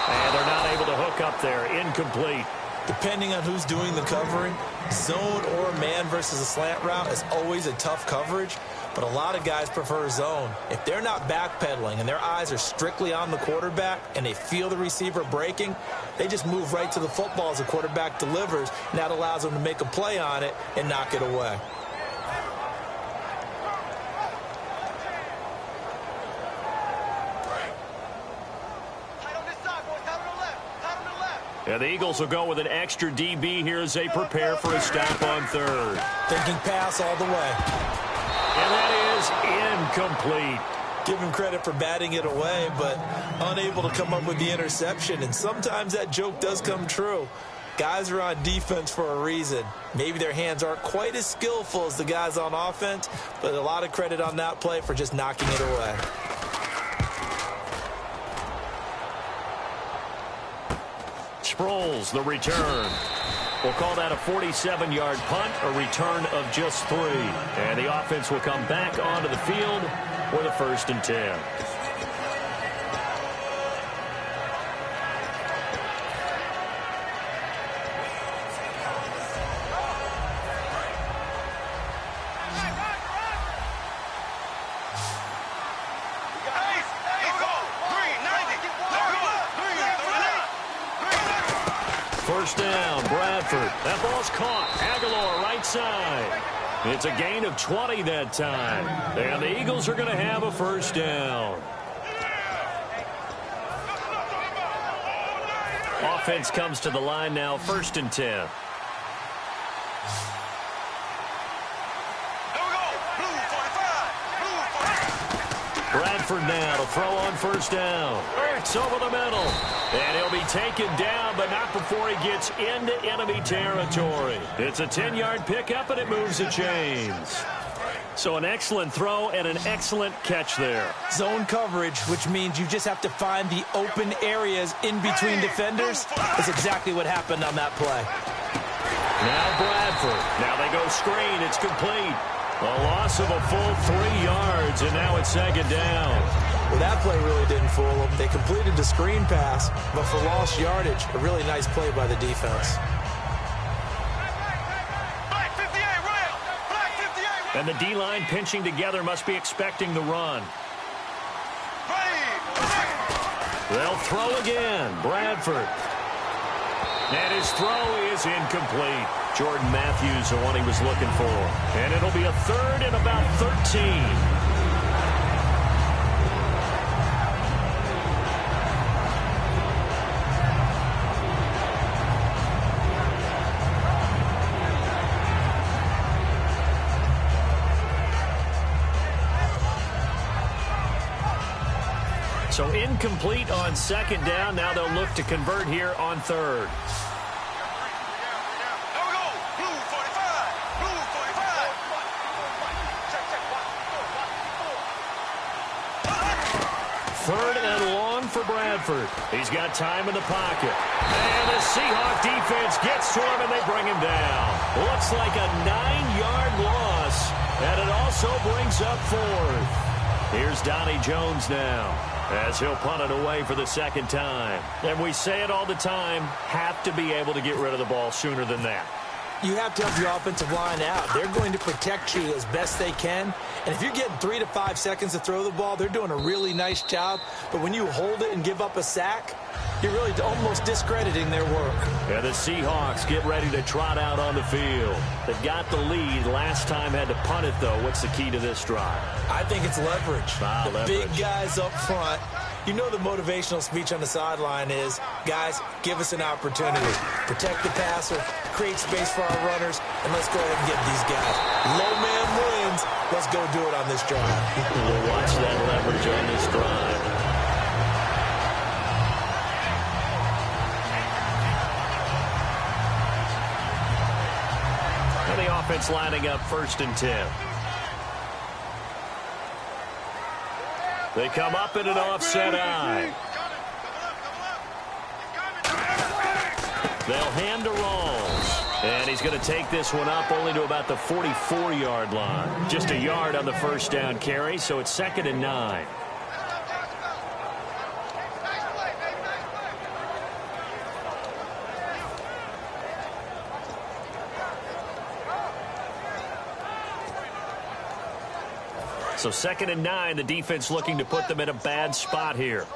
And they're not able to hook up there. Incomplete. Depending on who's doing the covering, zone or man versus a slant route is always a tough coverage. but a lot of guys prefer zone. If they're not backpedaling and their eyes are strictly on the quarterback and they feel the receiver breaking, they just move right to the football as the quarterback delivers, and that allows them to make a play on it and knock it away. And the Eagles will go with an extra DB here as they prepare for a stop on third. Thinking pass all the way. And that is incomplete. Give him credit for batting it away, but unable to come up with the interception. And sometimes that joke does come true. Guys are on defense for a reason. Maybe their hands aren't quite as skillful as the guys on offense, but a lot of credit on that play for just knocking it away. Sproles, the return. We'll call that a 47-yard punt, a return of just 3. And the offense will come back onto the field with a 1st and 10. First down, Bradford. That ball's caught. Aguilar, right side. It's a gain of 20 that time. And the Eagles are going to have a 1st down. Offense comes to the line now, 1st and 10. Bradford now to throw on 1st down. It's over the middle. And he'll be taken down, but not before he gets into enemy territory. It's a 10-yard pickup, and it moves the chains. So an excellent throw and an excellent catch there. Zone coverage, which means you just have to find the open areas in between defenders, is exactly what happened on that play. Now Bradford. Now they go screen. It's complete. A loss of a full 3 yards, and now it's 2nd down. Well, that play really didn't fool them. They completed the screen pass, but for lost yardage, a really nice play by the defense. And the D-line pinching together must be expecting the run. They'll throw again. Bradford. And his throw is incomplete. Jordan Matthews, the one he was looking for. And it'll be a 3rd and about 13. So incomplete on 2nd down. Now they'll look to convert here on 3rd. Third and long for Bradford. He's got time in the pocket. And the Seahawk defense gets to him, and they bring him down. Looks like a 9-yard loss, and it also brings up 4th. Here's Donnie Jones now, as he'll punt it away for the 2nd time. And we say it all the time, have to be able to get rid of the ball sooner than that. You have to help your offensive line out. They're going to protect you as best they can. And if you're getting 3 to 5 seconds to throw the ball, they're doing a really nice job. But when you hold it and give up a sack, you're really almost discrediting their work. And the Seahawks get ready to trot out on the field. They've got the lead. Last time had to punt it, though. What's the key to this drive? I think it's leverage. Leverage. Big guys up front. You know the motivational speech on the sideline is, guys, give us an opportunity. Protect the passer, create space for our runners, and let's go ahead and get these guys. Low man wins. Let's go do it on this drive. We'll watch that leverage on this drive. And the offense lining up 1st and 10. They come up in an offset eye. They'll hand to Rawls. And he's going to take this one up only to about the 44-yard line. Just a yard on the 1st down carry, so it's 2nd and 9. So 2nd and 9, the defense looking to put them in a bad spot here.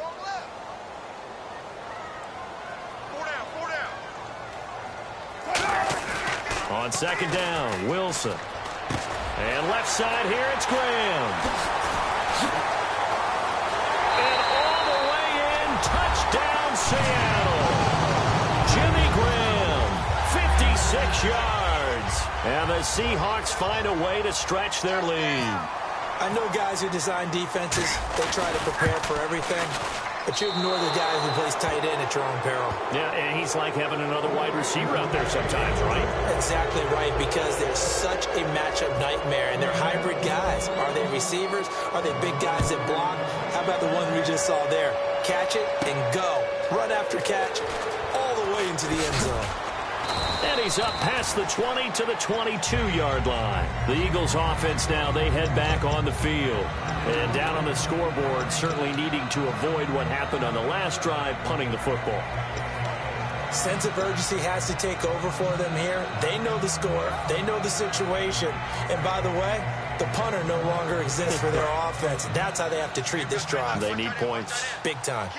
On 2nd down, Wilson. And left side here, it's Graham. And all the way in, touchdown Seattle. Jimmy Graham, 56 yards. And the Seahawks find a way to stretch their lead. I know guys who design defenses, they try to prepare for everything, but you ignore the guy who plays tight end at your own peril. Yeah, and he's like having another wide receiver out there sometimes, right? Exactly right, because they're such a matchup nightmare, and they're hybrid guys. Are they receivers? Are they big guys that block? How about the one we just saw there? Catch it and go. Run after catch all the way into the end zone. And he's up past the 20 to the 22-yard line. The Eagles offense now, they head back on the field. And down on the scoreboard, certainly needing to avoid what happened on the last drive, punting the football. Sense of urgency has to take over for them here. They know the score. They know the situation. And by the way, the punter no longer exists for their offense. That's how they have to treat this drive. They need points. Big time.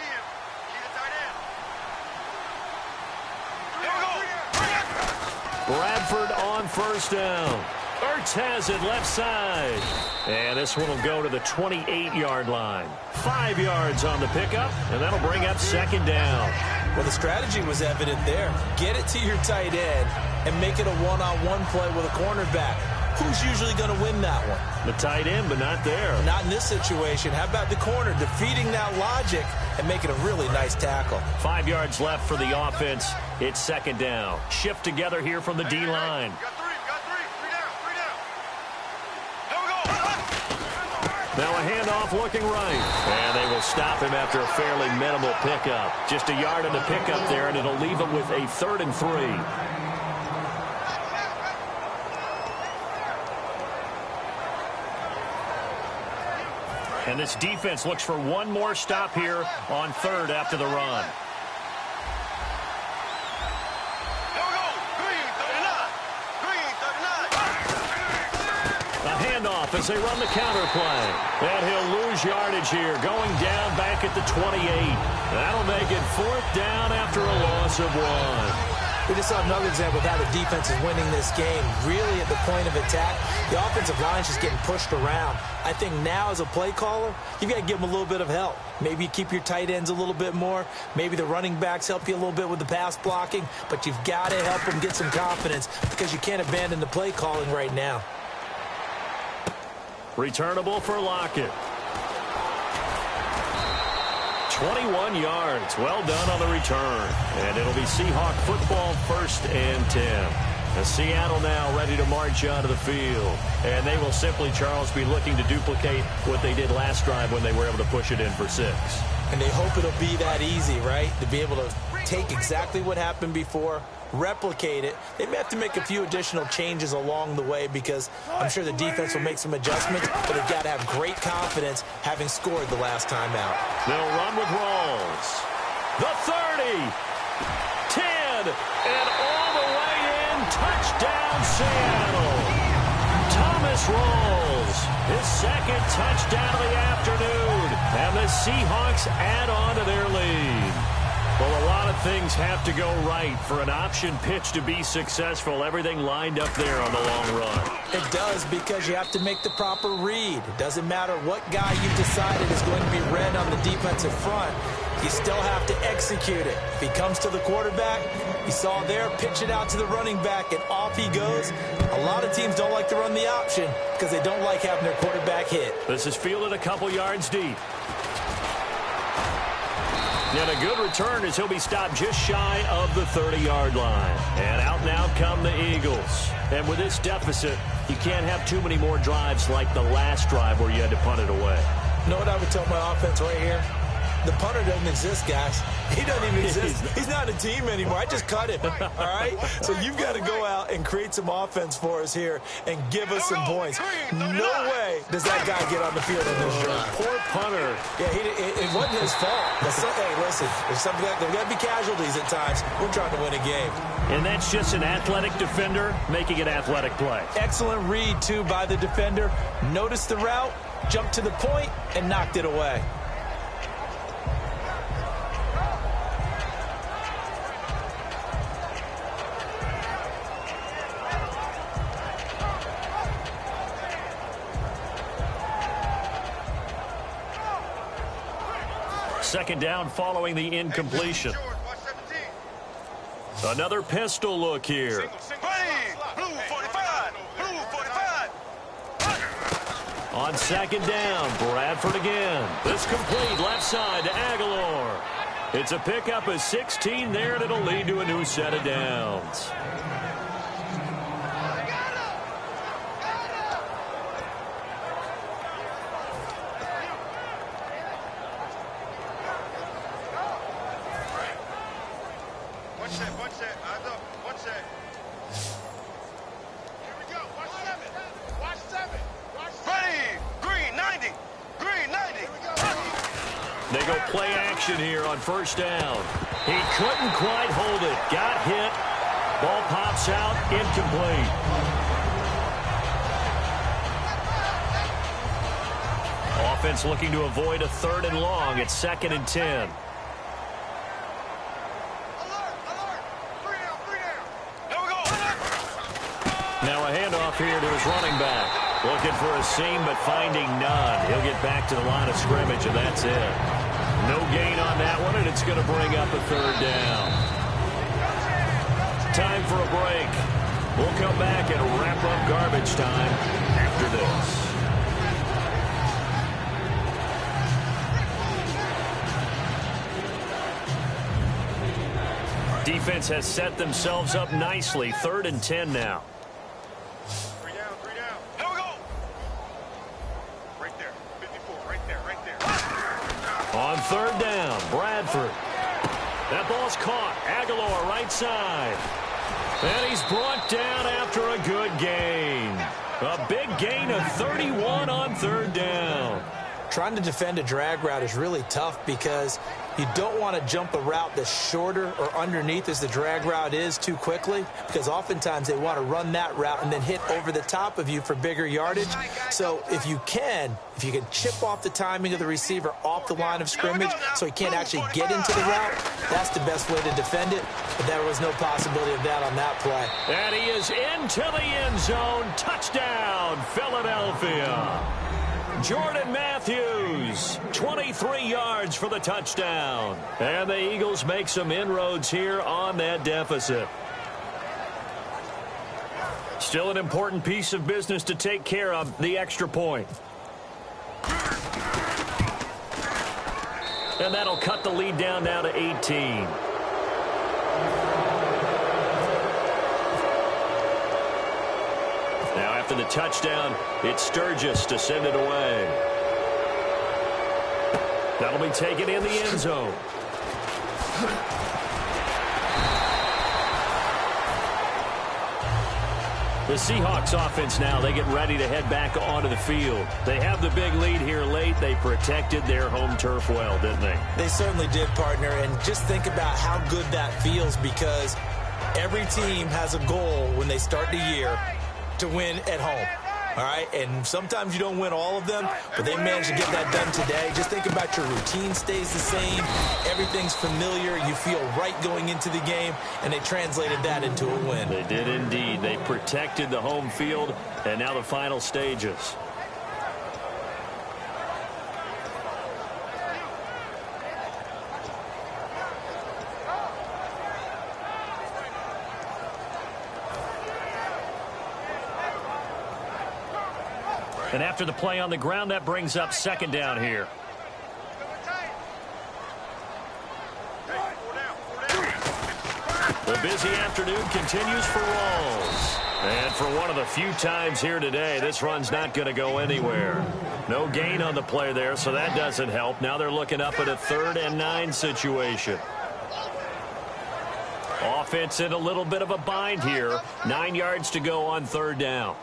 Bradford on 1st down. Ertz has it left side. And this one will go to the 28-yard line. 5 yards on the pickup, and that'll bring up 2nd down. Well, the strategy was evident there. Get it to your tight end and make it a one-on-one play with a cornerback. Who's usually going to win that one? The tight end, but not there. Not in this situation. How about the corner defeating that logic and making a really nice tackle? 5 yards left for the offense. It's 2nd down. Shift together here from the D-line. Now a handoff looking right. And they will stop him after a fairly minimal pickup. Just a yard on the pickup there, and it'll leave him with a 3rd and 3. And this defense looks for one more stop here on 3rd after the run. A handoff as they run the counter play. And he'll lose yardage here, going down back at the 28. That'll make it 4th down after a loss of 1. We just saw another example of how the defense is winning this game. Really at the point of attack, the offensive line's just getting pushed around. I think now as a play caller, you've got to give them a little bit of help. Maybe you keep your tight ends a little bit more. Maybe the running backs help you a little bit with the pass blocking. But you've got to help them get some confidence because you can't abandon the play calling right now. Returnable for Lockett. 21 yards. Well done on the return. And it'll be Seahawk football 1st and 10. As Seattle now ready to march onto the field. And they will simply, Charles, be looking to duplicate what they did last drive when they were able to push it in for 6. And they hope it'll be that easy, right? To be able to take exactly what happened before, replicate it. They may have to make a few additional changes along the way because I'm sure the defense will make some adjustments, but they've got to have great confidence having scored the last time out. They'll run with Rawls. The 30, 10, and all the way in. Touchdown, Seattle. Thomas Rawls, his 2nd touchdown of the afternoon, and the Seahawks add on to their lead. Well, a lot of things have to go right for an option pitch to be successful. Everything lined up there on the long run. It does because you have to make the proper read. It doesn't matter what guy you've decided is going to be read on the defensive front. You still have to execute it. If he comes to the quarterback, you saw there, pitch it out to the running back, and off he goes. A lot of teams don't like to run the option because they don't like having their quarterback hit. This is fielded a couple yards deep. And a good return as he'll be stopped just shy of the 30-yard line. And out now come the Eagles. And with this deficit, you can't have too many more drives like the last drive where you had to punt it away. You know what I would tell my offense right here? The punter doesn't exist, guys. He doesn't even exist. He's not a team anymore. I just cut him, all right? So you've got to go out and create some offense for us here and give us some points. No way does that guy get on the field on this drive. Poor punter. Yeah, it wasn't his fault. Hey, listen, there's got to be casualties at times. We're trying to win a game. And that's just an athletic defender making an athletic play. Excellent read, too, by the defender. Noticed the route, jumped to the point, and knocked it away. Second down following the incompletion. Another pistol look here. Blue 45. Blue 45. On second down, Bradford again. This complete left side to Aguilar. It's a pickup of 16 there, and it'll lead to a new set of downs. They go play action here on first down. He couldn't quite hold it. Got hit. Ball pops out. Incomplete. Offense looking to avoid a 3rd and long. It's 2nd and 10. Now a handoff here to his running back. Looking for a seam, but finding none. He'll get back to the line of scrimmage, and that's it. No gain on that one, and it's going to bring up a 3rd down. Time for a break. We'll come back and wrap up garbage time after this. Defense has set themselves up nicely. 3rd and 10 now. On 3rd down, Bradford. That ball's caught. Aguilar, right side. And he's brought down after a good gain. A big gain of 31 on 3rd down. Trying to defend a drag route is really tough because you don't want to jump a route that's shorter or underneath as the drag route is too quickly, because oftentimes they want to run that route and then hit over the top of you for bigger yardage. So if you can chip off the timing of the receiver off the line of scrimmage so he can't actually get into the route, that's the best way to defend it. But there was no possibility of that on that play. And he is into the end zone. Touchdown, Philadelphia. Jordan Matthews, 23 yards for the touchdown. And the Eagles make some inroads here on that deficit. Still an important piece of business to take care of, the extra point. And that'll cut the lead down now to 18. Now after the touchdown, it's Sturgis to send it away. That'll be taken in the end zone. The Seahawks offense now, they get ready to head back onto the field. They have the big lead here late. They protected their home turf well, didn't they? They certainly did, partner. And just think about how good that feels, because every team has a goal when they start the year to win at home. All right, and sometimes you don't win all of them, but they managed to get that done today. Just think about your routine stays the same. Everything's familiar. You feel right going into the game, and they translated that into a win. They did indeed. They protected the home field, and now the final stages. And after the play on the ground, that brings up second down here. The busy afternoon continues for Rawls. And for one of the few times here today, this run's not going to go anywhere. No gain on the play there, so that doesn't help. Now they're looking up at a 3rd and 9 situation. Offense in a little bit of a bind here. 9 yards to go on 3rd down.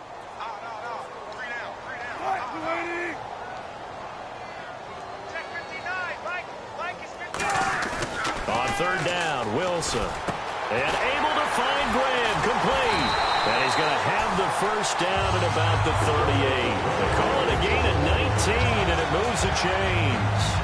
On 3rd down, Wilson. And able to find Graham, complete. And he's going to have the first down at about the 38. They call it a gain of 19, and it moves the chains.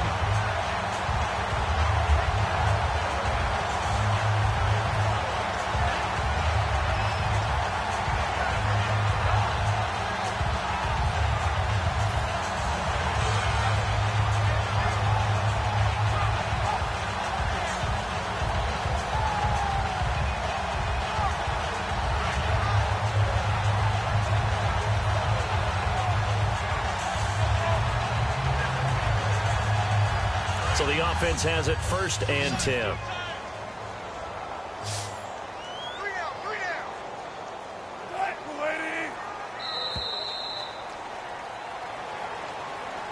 So the offense has it 1st and 10.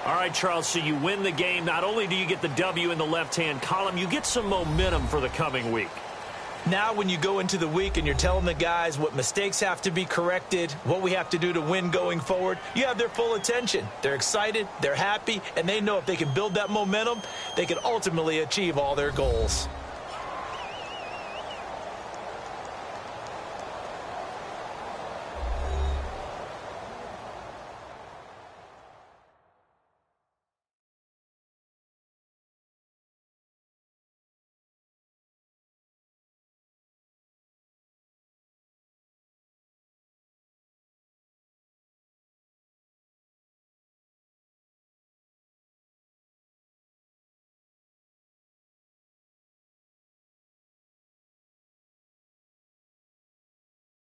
All right, Charles, so you win the game. Not only do you get the W in the left-hand column, you get some momentum for the coming week. Now when you go into the week and you're telling the guys what mistakes have to be corrected, what we have to do to win going forward, you have their full attention. They're excited, they're happy, and they know if they can build that momentum, they can ultimately achieve all their goals.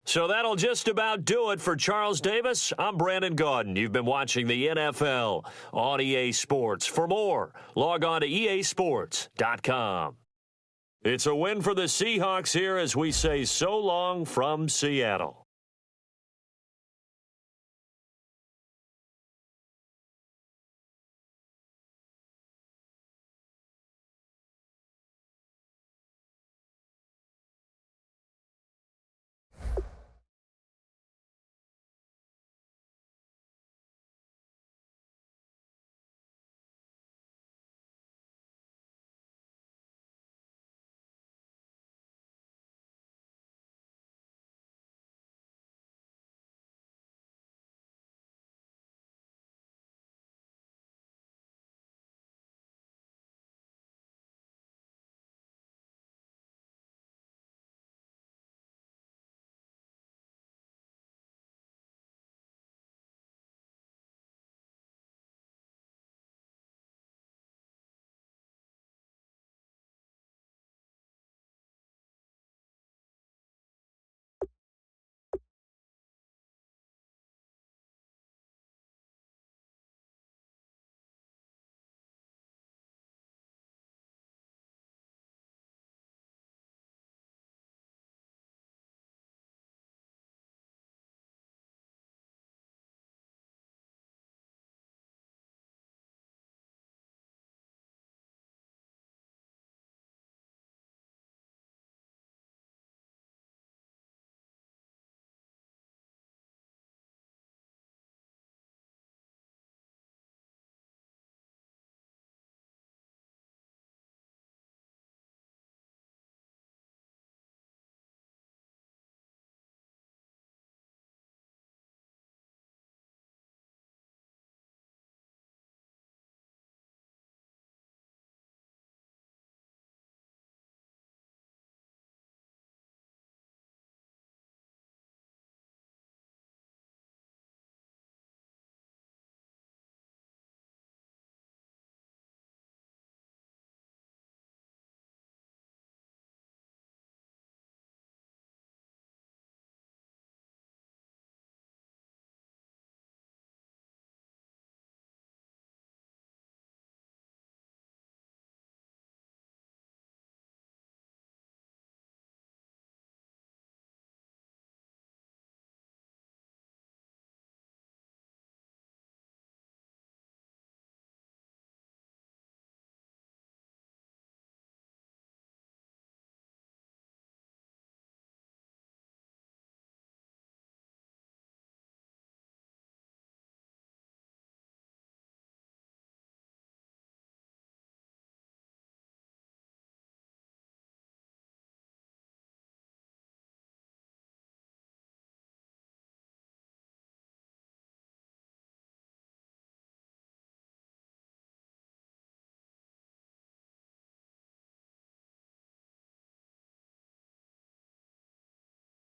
So that'll just about do it for Charles Davis. I'm Brandon Gaudin. You've been watching the NFL on EA Sports. For more, log on to easports.com. It's a win for the Seahawks here as we say so long from Seattle.